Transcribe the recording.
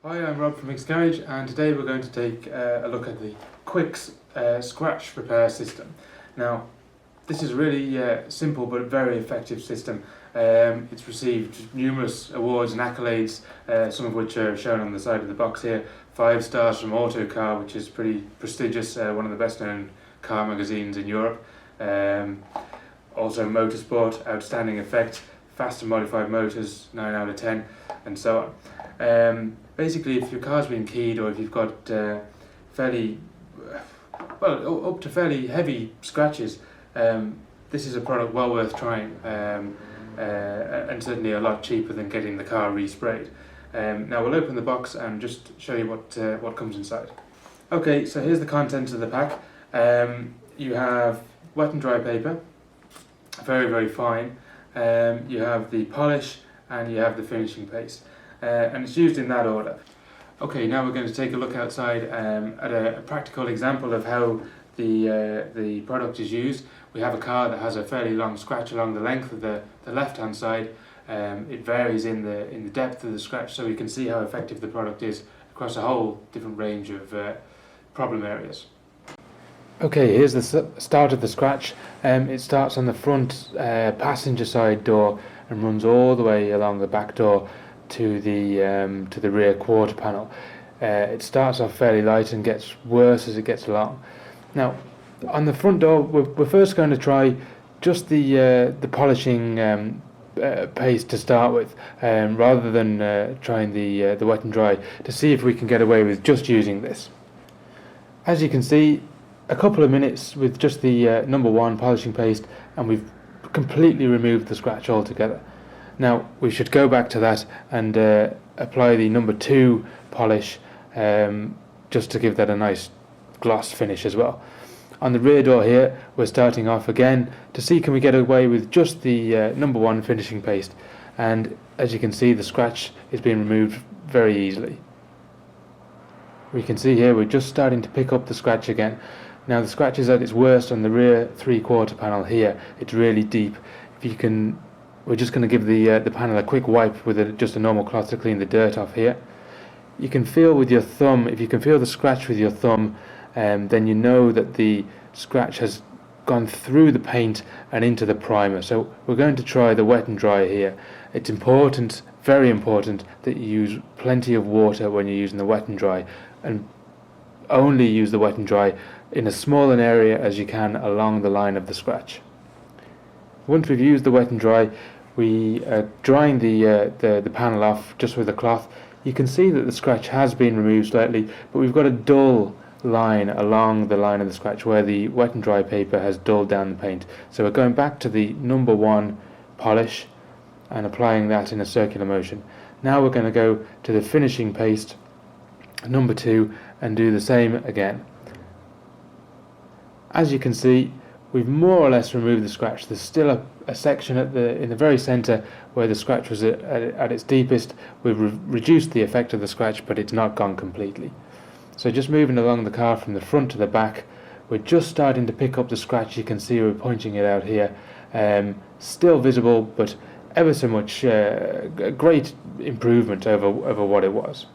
Hi, I'm Rob from MicksGarage, and today we're going to take a look at the Quixx scratch repair system. Now, this is a really simple but very effective system. It's received numerous awards and accolades, some of which are shown on the side of the box here. 5 stars from Autocar, which is pretty prestigious, one of the best known car magazines in Europe. Also Motorsport, outstanding effect, fast and modified motors, 9 out of 10, and so on. Basically, if your car's been keyed or if you've got fairly, up to fairly heavy scratches, this is a product well worth trying, and certainly a lot cheaper than getting the car resprayed. Now we'll open the box and just show you what comes inside. Okay, so here's the contents of the pack. You have wet and dry paper, very, very fine. You have the polish and you have the finishing paste. And it's used in that order. Okay, now we're going to take a look outside at a practical example of how the product is used. We have a car that has a fairly long scratch along the length of the left hand side. It varies in the depth of the scratch, so we can see how effective the product is across a whole different range of problem areas. Okay, here's the start of the scratch. It starts on the front passenger side door and runs all the way along the back door to the rear quarter panel. It starts off fairly light and gets worse as it gets along. Now, on the front door, we're first going to try just the polishing paste to start with, rather than trying the wet and dry, to see if we can get away with just using this. As you can see, a couple of minutes with just the number 1 polishing paste, and we've completely removed the scratch altogether. Now we should go back to that and apply the number 2 polish, just to give that a nice gloss finish as well. On the rear door here, we're starting off again to see can we get away with just the number 1 finishing paste, and as you can see, the scratch is being removed very easily. We can see here we're just starting to pick up the scratch again. Now the scratch is at its worst on the rear 3/4 panel here. It's really deep. We're just going to give the panel a quick wipe with just a normal cloth to clean the dirt off here. You can feel with your thumb, if you can feel the scratch with your thumb, then you know that the scratch has gone through the paint and into the primer. So we're going to try the wet and dry here. It's important, very important, that you use plenty of water when you're using the wet and dry, and only use the wet and dry in as small an area as you can along the line of the scratch. Once we've used the wet and dry, we are drying the panel off just with a cloth. You can see that the scratch has been removed slightly, but we've got a dull line along the line of the scratch where the wet and dry paper has dulled down the paint. So we're going back to the number 1 polish and applying that in a circular motion. Now we're going to go to the finishing paste, number 2, and do the same again. As you can see, we've more or less removed the scratch. There's still a section in the very centre where the scratch was at its deepest. We've reduced the effect of the scratch, but it's not gone completely. So just moving along the car from the front to the back, we're just starting to pick up the scratch. You can see we're pointing it out here. Still visible, but ever so much a great improvement over what it was.